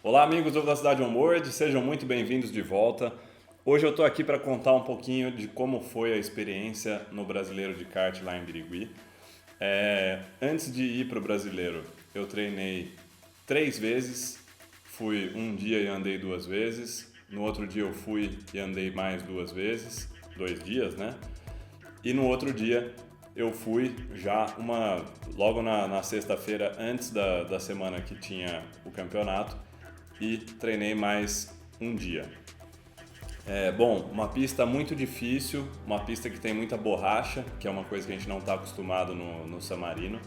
Olá, amigos do Velocidade Onboard, sejam muito bem-vindos de volta. Hoje eu estou aqui para contar um pouquinho de como foi a experiência no Brasileiro de Kart lá em Birigui. Antes de ir para o Brasileiro, eu treinei 3 vezes, fui um dia e andei 2 vezes, no outro dia eu fui e andei mais 2 vezes, 2 dias, né? E no outro dia eu fui logo na sexta-feira, antes da semana que tinha o campeonato, e treinei mais um dia. Bom, uma pista muito difícil, uma pista que tem muita borracha, que é uma coisa que a gente não está acostumado no San Marino.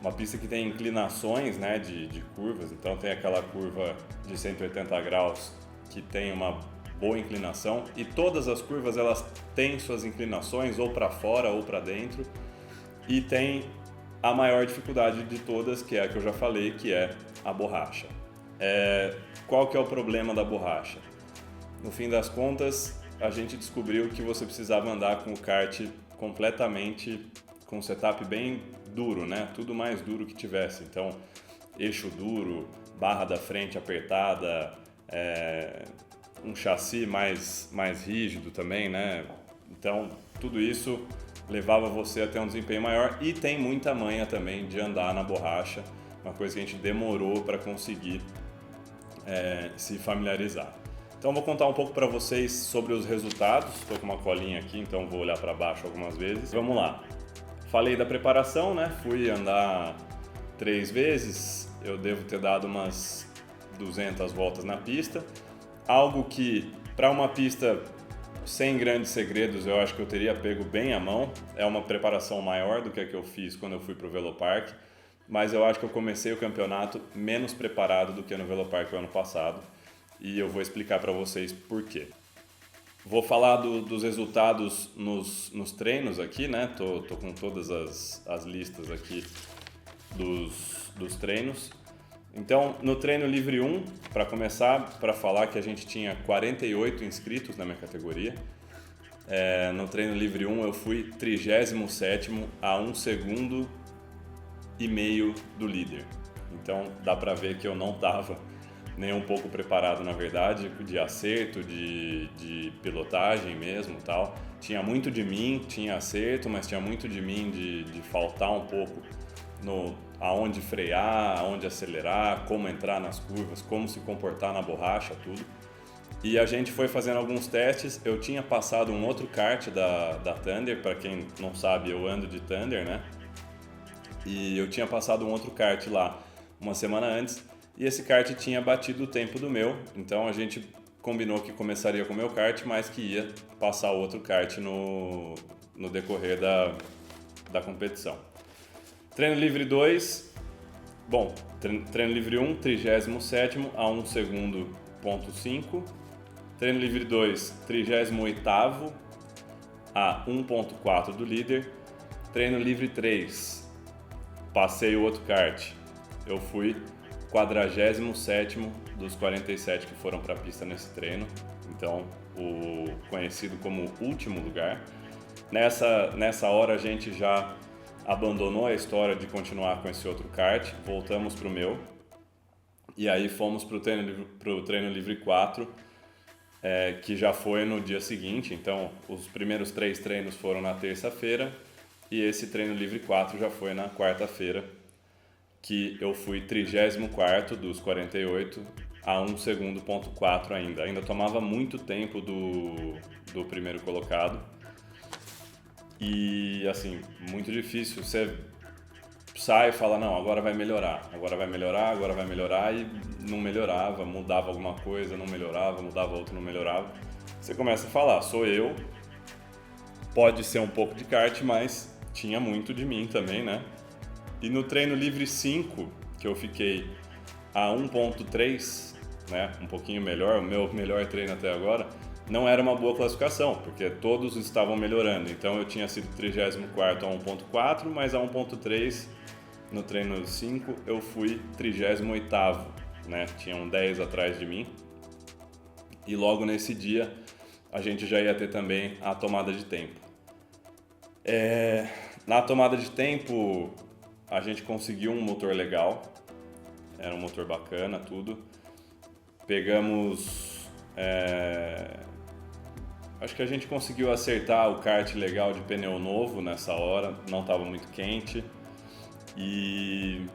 Uma pista que tem inclinações, né, de curvas, então tem aquela curva de 180 graus que tem uma boa inclinação e todas as curvas elas têm suas inclinações ou para fora ou para dentro e tem a maior dificuldade de todas, que é a que eu já falei, que é a borracha. Qual que é o problema da borracha? No fim das contas, a gente descobriu que você precisava andar com o kart completamente com um setup bem duro, né? Tudo mais duro que tivesse. Então, eixo duro, barra da frente apertada, um chassi mais rígido também, né? Então, tudo isso levava você a ter um desempenho maior e tem muita manha também de andar na borracha, uma coisa que a gente demorou para conseguir se familiarizar. Então vou contar um pouco para vocês sobre os resultados. Estou com uma colinha aqui, então vou olhar para baixo algumas vezes. Vamos lá. Falei da preparação, né? Fui andar 3 vezes. Eu devo ter dado umas 200 voltas na pista. Algo que, para uma pista sem grandes segredos, eu acho que eu teria pego bem à mão. É uma preparação maior do que a que eu fiz quando eu fui para o Velopark. Mas eu acho que eu comecei o campeonato menos preparado do que no Velopark o ano passado. E eu vou explicar para vocês por quê. Vou falar dos resultados nos treinos aqui, né? Tô com todas as listas aqui dos treinos. Então, no treino livre 1, para começar, para falar que a gente tinha 48 inscritos na minha categoria. No treino livre 1 eu fui 37º a 1 segundo e meio do líder. Então dá para ver que eu não estava nem um pouco preparado, na verdade, de acerto, de pilotagem mesmo, tal. Tinha muito de mim, tinha acerto, mas tinha muito de mim de faltar um pouco no aonde frear, aonde acelerar, como entrar nas curvas, como se comportar na borracha, tudo. E a gente foi fazendo alguns testes. Eu tinha passado um outro kart da Thunder, para quem não sabe, eu ando de Thunder, né? E eu tinha passado um outro kart lá uma semana antes e esse kart tinha batido o tempo do meu, então a gente combinou que começaria com o meu kart, mas que ia passar o outro kart no decorrer da competição. Treino livre 2, bom, treino livre 1, 37º a 1 segundo, ponto 5. Treino livre 2, 38º a 1.4 do líder. Treino livre 3, passei o outro kart, eu fui 47º dos 47 que foram para a pista nesse treino, então o conhecido como último lugar. Nessa hora a gente já abandonou a história de continuar com esse outro kart, voltamos para o meu e aí fomos para o treino livre 4, que já foi no dia seguinte. Então os primeiros 3 treinos foram na terça-feira e esse treino livre 4 já foi na quarta-feira, que eu fui 34º dos 48 a 1 segundo, ponto 4 ainda. Ainda tomava muito tempo do primeiro colocado. E, assim, muito difícil. Você sai e fala, não, agora vai melhorar, agora vai melhorar, agora vai melhorar, e não melhorava, mudava alguma coisa, não melhorava, mudava outra, não melhorava. Você começa a falar, sou eu, pode ser um pouco de kart, mas tinha muito de mim também, né? E no treino livre 5, que eu fiquei a 1.3, né, um pouquinho melhor, o meu melhor treino até agora, não era uma boa classificação, porque todos estavam melhorando. Então eu tinha sido 34º a 1.4, mas a 1.3 no treino 5 eu fui 38º, né? Tinham 10 atrás de mim. E logo nesse dia a gente já ia ter também a tomada de tempo. Na tomada de tempo a gente conseguiu um motor legal, era um motor bacana, tudo. Pegamos... acho que a gente conseguiu acertar o kart legal de pneu novo nessa hora, não estava muito quente. E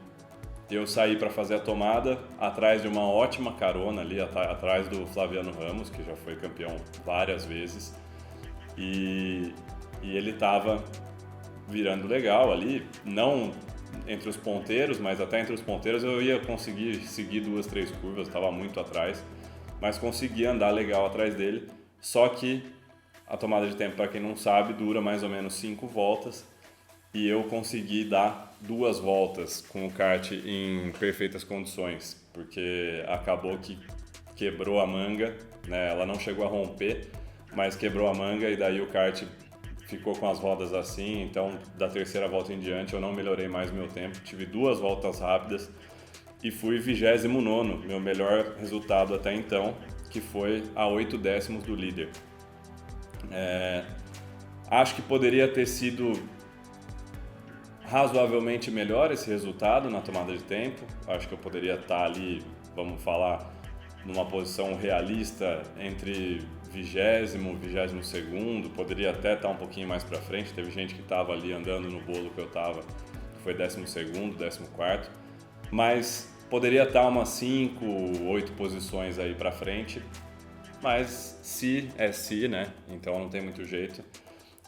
eu saí para fazer a tomada atrás de uma ótima carona ali, atrás do Flaviano Ramos, que já foi campeão várias vezes. E ele estava virando legal ali, não entre os ponteiros, mas até entre os ponteiros eu ia conseguir seguir 2, 3 curvas, estava muito atrás, mas consegui andar legal atrás dele. Só que a tomada de tempo, para quem não sabe, dura mais ou menos 5 voltas e eu consegui dar 2 voltas com o kart em perfeitas condições, porque acabou que quebrou a manga, né? Ela não chegou a romper, mas quebrou a manga e daí o kart ficou com as rodas assim, então da terceira volta em diante eu não melhorei mais o meu tempo, tive 2 voltas rápidas e fui 29º, meu melhor resultado até então, que foi a 8 décimos do líder. Acho que poderia ter sido razoavelmente melhor esse resultado na tomada de tempo, acho que eu poderia estar ali, vamos falar, numa posição realista entre 20º, 22º, poderia até estar um pouquinho mais para frente, teve gente que estava ali andando no bolo que eu estava, que foi 12º, 14º, mas poderia estar umas 5, 8 posições aí para frente, mas se é se, né? Então não tem muito jeito.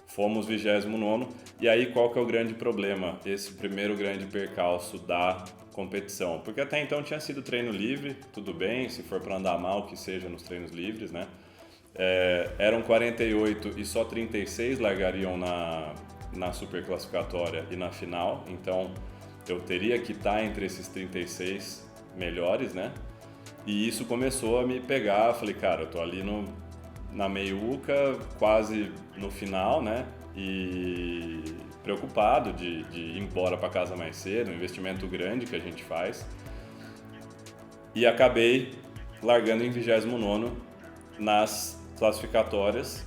Fomos 29º, e aí qual que é o grande problema? Esse primeiro grande percalço da competição, porque até então tinha sido treino livre, tudo bem, se for para andar mal que seja nos treinos livres, né? Eram 48 e só 36 largariam na super classificatória e na final, então eu teria que estar entre esses 36 melhores, né? E isso começou a me pegar, falei, cara, eu tô ali na meiuca, quase no final, né? E preocupado de ir embora para casa mais cedo, um investimento grande que a gente faz. E acabei largando em 29º nas classificatórias,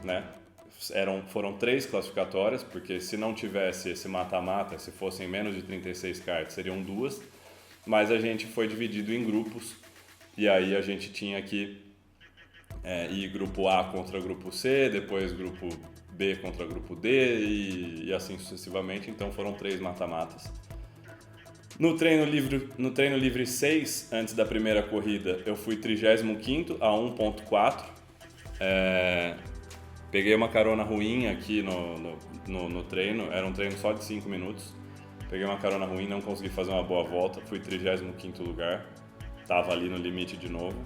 né? Foram 3 classificatórias, porque se não tivesse esse mata-mata, se fossem menos de 36 karts, seriam 2, mas a gente foi dividido em grupos, e aí a gente tinha que ir grupo A contra grupo C, depois grupo B contra grupo D e assim sucessivamente, então foram 3 mata-matas. No treino livre 6, antes da primeira corrida, eu fui 35º a 1.4. Peguei uma carona ruim aqui no treino, era um treino só de 5 minutos. Peguei uma carona ruim, não consegui fazer uma boa volta, fui 35º lugar, estava ali no limite de novo.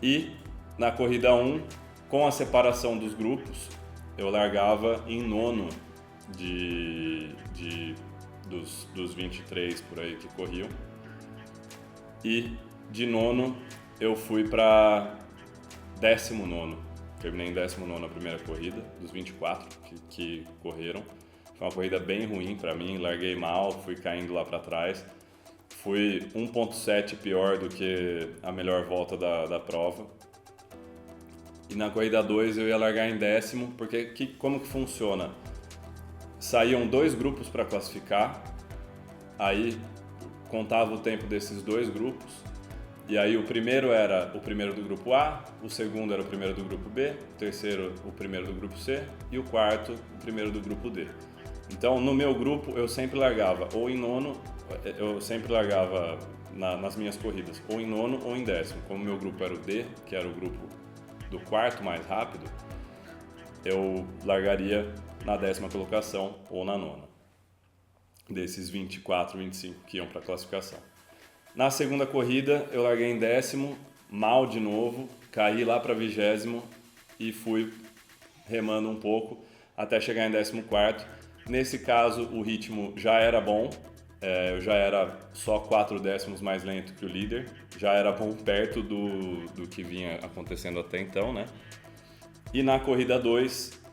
E na corrida 1, com a separação dos grupos, eu largava em 9º dos 23 por aí que corriam. E de 9º eu fui para 19º. Terminei em 19º a primeira corrida, dos 24 que correram. Foi uma corrida bem ruim para mim, larguei mal, fui caindo lá para trás. Fui 1.7 pior do que a melhor volta da prova. E na corrida 2 eu ia largar em 10º, porque como que funciona? Saíam 2 grupos para classificar, aí contava o tempo desses 2 grupos, e aí o primeiro era o primeiro do grupo A, o segundo era o primeiro do grupo B, o terceiro o primeiro do grupo C e o quarto o primeiro do grupo D. Então no meu grupo eu sempre largava ou em 9º, eu sempre largava nas minhas corridas ou em 9º ou em 10º. Como o meu grupo era o D, que era o grupo do quarto mais rápido, eu largaria na 10ª colocação ou na 9ª, desses 24, 25 que iam para a classificação. Na segunda corrida eu larguei em 10º, mal de novo, caí lá para 20º e fui remando um pouco até chegar em 14º. Nesse caso o ritmo já era bom, eu já era só 4 décimos mais lento que o líder, já era bom perto do que vinha acontecendo até então, né? E na corrida 2,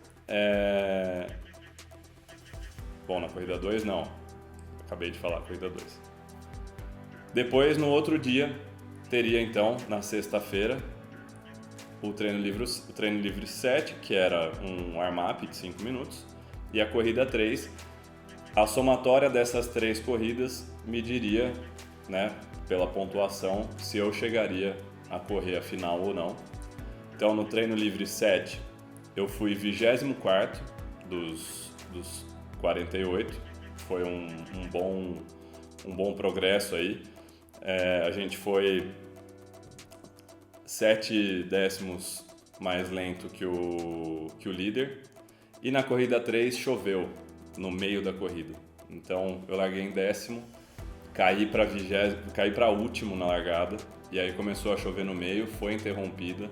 na corrida 2 não, acabei de falar, corrida 2. Depois, no outro dia, teria então, na sexta-feira, o treino livre 7, que era um warm-up de 5 minutos, e a corrida 3. A somatória dessas 3 corridas me diria, né, pela pontuação se eu chegaria a correr a final ou não. Então no treino livre 7 eu fui 24º dos 48, foi um bom progresso aí. A gente foi 7 décimos mais lento que o líder, e na corrida 3 choveu no meio da corrida, então eu larguei em 10º, caí para último na largada, e aí começou a chover no meio, foi interrompida.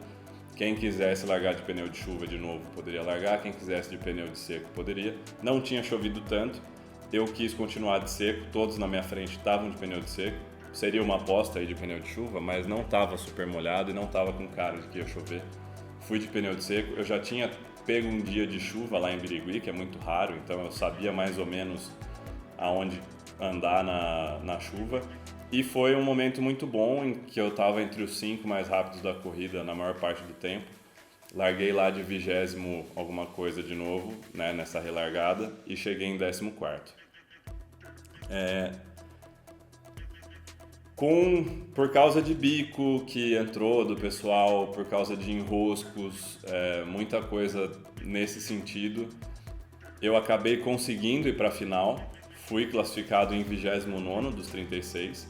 Quem quisesse largar de pneu de chuva de novo poderia largar, quem quisesse de pneu de seco poderia. Não tinha chovido tanto, eu quis continuar de seco, todos na minha frente estavam de pneu de seco. Seria uma aposta aí de pneu de chuva, mas não estava super molhado e não estava com cara de que ia chover. Fui de pneu de seco, eu já tinha pego um dia de chuva lá em Birigui, que é muito raro, então eu sabia mais ou menos aonde andar na chuva. E foi um momento muito bom em que eu estava entre os 5 mais rápidos da corrida na maior parte do tempo. Larguei lá de 20º alguma coisa de novo, né, nessa relargada, e cheguei em 14º. Por causa de bico que entrou do pessoal, por causa de enroscos, muita coisa nesse sentido, eu acabei conseguindo ir para a final. Fui classificado em 29º dos 36.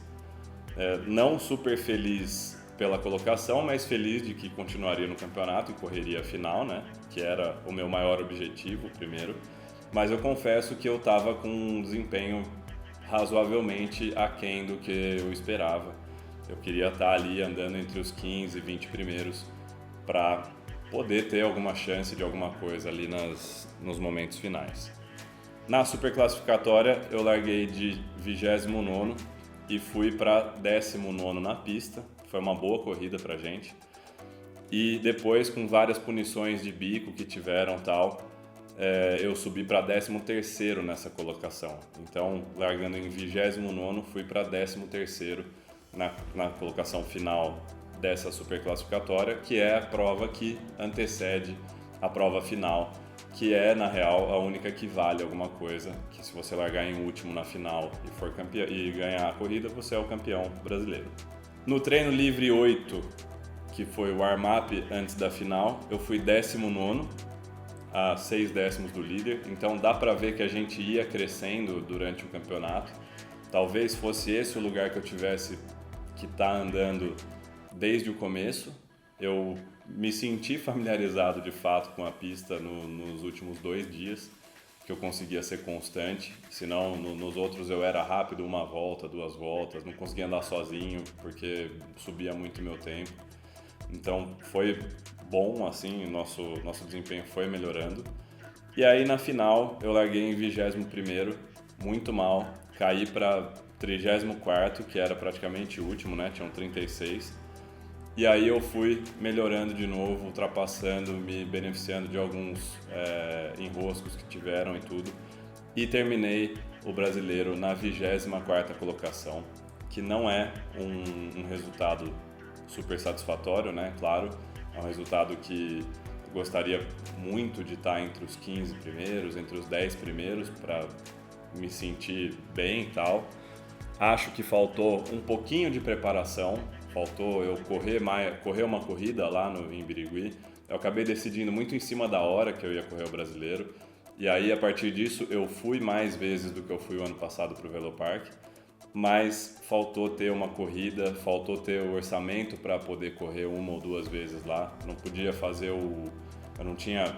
Não super feliz pela colocação, mas feliz de que continuaria no campeonato e correria a final, né? Que era o meu maior objetivo, primeiro. Mas eu confesso que eu estava com um desempenho razoavelmente aquém do que eu esperava. Eu queria estar ali andando entre os 15 e 20 primeiros para poder ter alguma chance de alguma coisa ali nos momentos finais. Na superclassificatória eu larguei de 29º e fui para 19º na pista. Foi uma boa corrida pra gente. E depois, com várias punições de bico que tiveram tal, eu subi para 13º nessa colocação. Então, largando em 29º, fui para 13º na colocação final dessa superclassificatória, que é a prova que antecede a prova final, que é, na real, a única que vale alguma coisa, que se você largar em último na final e for campeão e ganhar a corrida, você é o campeão brasileiro. No treino livre 8, que foi o warm-up antes da final, eu fui 19º, a 6 décimos do líder, então dá pra ver que a gente ia crescendo durante o campeonato. Talvez fosse esse o lugar que eu tivesse que estar andando desde o começo. Eu me senti familiarizado de fato com a pista nos últimos 2 dias, que eu conseguia ser constante, senão nos outros eu era rápido, 1 volta, 2 voltas, não conseguia andar sozinho porque subia muito meu tempo. Então foi bom, assim, nosso desempenho foi melhorando. E aí na final eu larguei em 21º, muito mal, caí para 34º, que era praticamente o último, né? Tinham 36. E aí eu fui melhorando de novo, ultrapassando, me beneficiando de alguns enroscos que tiveram e tudo. E terminei o brasileiro na 24ª colocação, que não é um resultado super satisfatório, né? Claro, é um resultado que eu gostaria muito de estar entre os 15 primeiros, entre os 10 primeiros, para me sentir bem e tal. Acho que faltou um pouquinho de preparação, faltou eu correr uma corrida lá em Birigui. Eu acabei decidindo muito em cima da hora que eu ia correr o brasileiro, e aí a partir disso eu fui mais vezes do que eu fui o ano passado para o Velopark, mas faltou ter uma corrida, faltou ter o orçamento para poder correr 1 ou 2 vezes lá. Não podia fazer eu não tinha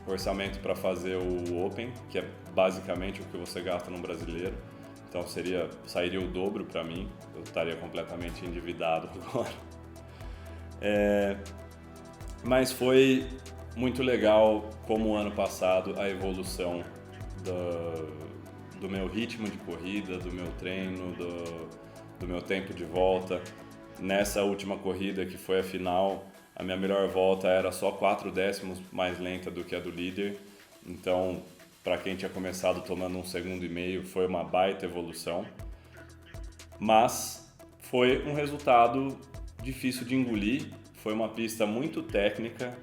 orçamento para fazer o Open, que é basicamente o que você gasta no brasileiro. Então sairia o dobro para mim, eu estaria completamente endividado agora. Mas foi muito legal, como o ano passado, a evolução do meu ritmo de corrida, do meu treino, do meu tempo de volta. Nessa última corrida, que foi a final, a minha melhor volta era só 4 décimos mais lenta do que a do líder. Então, para quem tinha começado tomando 1,5 segundos, foi uma baita evolução. Mas foi um resultado difícil de engolir. Foi uma pista muito técnica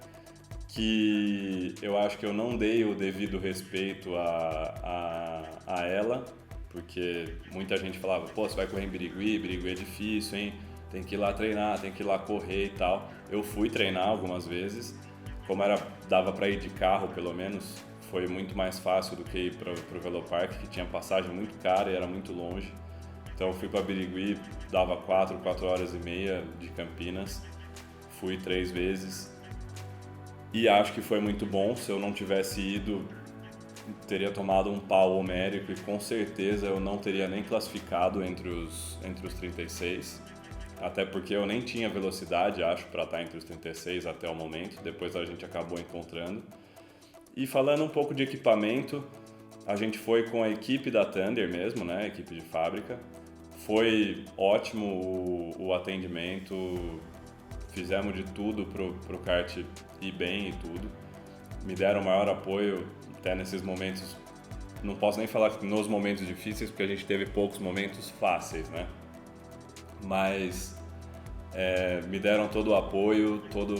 que eu acho que eu não dei o devido respeito a ela, porque muita gente falava, pô, você vai correr em Birigui, Birigui é difícil, hein? Tem que ir lá treinar, tem que ir lá correr e tal. Eu fui treinar algumas vezes, como dava para ir de carro pelo menos, foi muito mais fácil do que ir para o Velopark, que tinha passagem muito cara e era muito longe. Então eu fui para Birigui, dava 4 horas e meia de Campinas, fui 3 vezes e acho que foi muito bom. Se eu não tivesse ido, teria tomado um pau homérico e com certeza eu não teria nem classificado entre os 36. Até porque eu nem tinha velocidade, acho, para estar entre os 36 até o momento. Depois a gente acabou encontrando. E falando um pouco de equipamento, a gente foi com a equipe da Thunder mesmo, né? A equipe de fábrica. Foi ótimo o atendimento. Fizemos de tudo pro kart ir bem e tudo. Me deram maior apoio até nesses momentos. Não posso nem falar nos momentos difíceis, porque a gente teve poucos momentos fáceis, né? Mas me deram todo o apoio, toda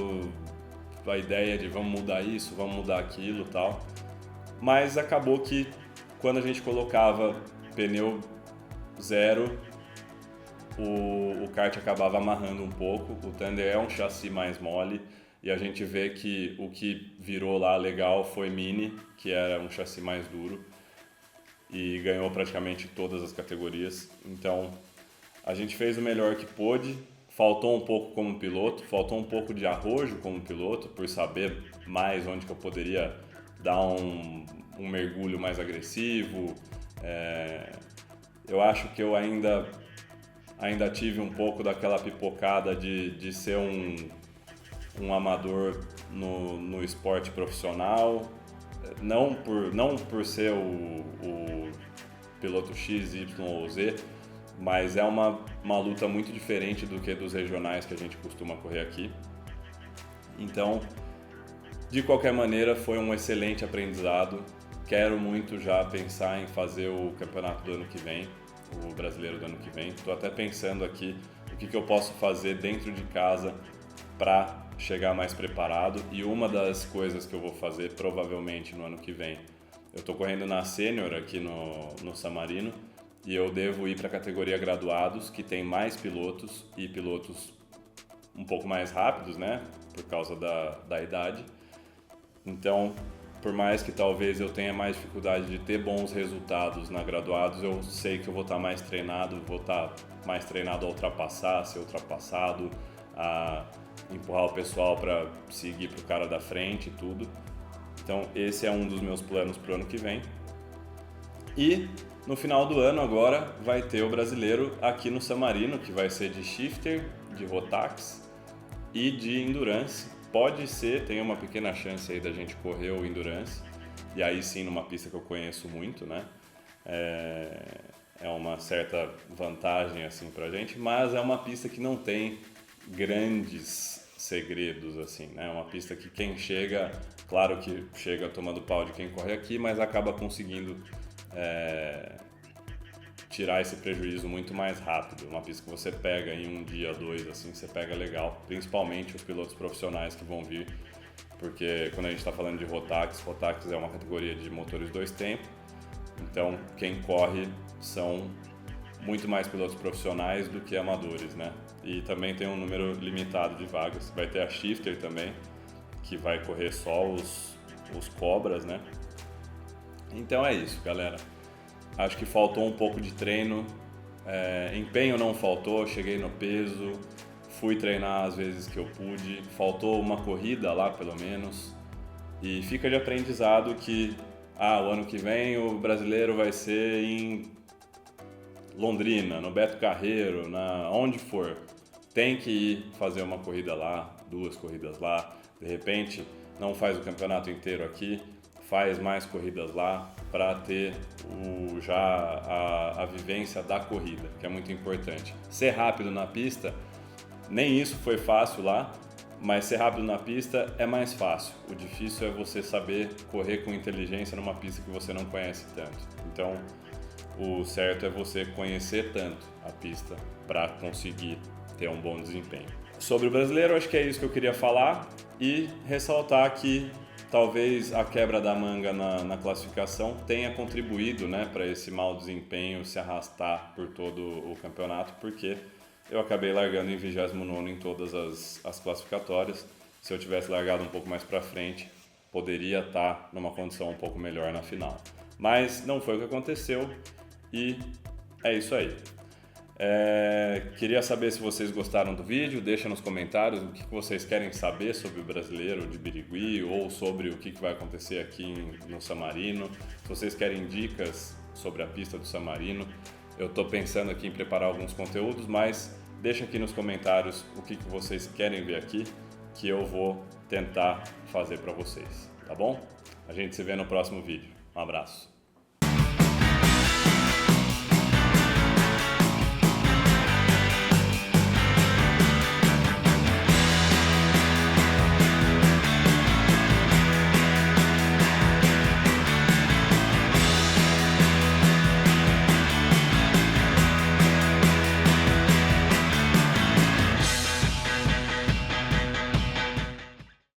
a ideia de vamos mudar isso, vamos mudar aquilo e tal. Mas acabou que quando a gente colocava pneu zero, o kart acabava amarrando um pouco. O Thunder é um chassi mais mole e a gente vê que o que virou lá legal foi Mini, que era um chassi mais duro e ganhou praticamente todas as categorias. Então a gente fez o melhor que pôde, faltou um pouco como piloto, faltou um pouco de arrojo como piloto, por saber mais onde que eu poderia dar um mergulho mais agressivo. Eu acho que eu ainda tive um pouco daquela pipocada de ser um amador no esporte profissional, não por ser o piloto X, Y ou Z, mas é uma luta muito diferente do que dos regionais que a gente costuma correr aqui. Então, de qualquer maneira, foi um excelente aprendizado. Quero muito já pensar em fazer o campeonato do ano que vem, o brasileiro do ano que vem. Estou até pensando aqui o que eu posso fazer dentro de casa para chegar mais preparado. E uma das coisas que eu vou fazer provavelmente no ano que vem, eu estou correndo na Sênior aqui no San Marino, e eu devo ir para a categoria graduados, que tem mais pilotos e pilotos um pouco mais rápidos, né? Por causa da idade. Então, por mais que talvez eu tenha mais dificuldade de ter bons resultados na graduados, eu sei que eu vou estar mais treinado, a ultrapassar, a ser ultrapassado, a empurrar o pessoal para seguir para o cara da frente e tudo. Então, esse é um dos meus planos para o ano que vem. E no final do ano agora vai ter o brasileiro aqui no San Marino, que vai ser de shifter, de Rotax e de endurance. Pode ser, tem uma pequena chance aí da gente correr o endurance, e aí sim numa pista que eu conheço muito, né? É uma certa vantagem assim pra gente, mas é uma pista que não tem grandes segredos assim, né? É uma pista que quem chega, claro que chega tomando pau de quem corre aqui, mas acaba conseguindo tirar esse prejuízo muito mais rápido. Uma pista que você pega em um dia, 2, assim, você pega legal, principalmente os pilotos profissionais que vão vir, porque quando a gente está falando de Rotax é uma categoria de motores 2 tempos, então quem corre são muito mais pilotos profissionais do que amadores, né? E também tem um número limitado de vagas. Vai ter a Shifter também, que vai correr só os Cobras, né? Então é isso, galera. Acho que faltou um pouco de treino. Empenho não faltou, cheguei no peso, fui treinar às vezes que eu pude. Faltou uma corrida lá, pelo menos. E fica de aprendizado que o ano que vem o brasileiro vai ser em Londrina, no Beto Carreiro, onde for. Tem que ir fazer uma corrida lá, 2 corridas lá. De repente, não faz o campeonato inteiro aqui, faz mais corridas lá para ter a vivência da corrida, que é muito importante. Ser rápido na pista, nem isso foi fácil lá, mas ser rápido na pista é mais fácil. O difícil é você saber correr com inteligência numa pista que você não conhece tanto. Então, o certo é você conhecer tanto a pista para conseguir ter um bom desempenho. Sobre o brasileiro, acho que é isso que eu queria falar e ressaltar que talvez a quebra da manga na classificação tenha contribuído, né, para esse mau desempenho se arrastar por todo o campeonato, porque eu acabei largando em 29º em todas as classificatórias. Se eu tivesse largado um pouco mais para frente, poderia estar numa condição um pouco melhor na final. Mas não foi o que aconteceu e é isso aí. Queria saber se vocês gostaram do vídeo, deixa nos comentários o que vocês querem saber sobre o Brasileiro de Birigui ou sobre o que vai acontecer aqui no San Marino. Se vocês querem dicas sobre a pista do San Marino, eu estou pensando aqui em preparar alguns conteúdos, mas deixa aqui nos comentários o que vocês querem ver aqui, que eu vou tentar fazer para vocês, tá bom? A gente se vê no próximo vídeo. Um abraço!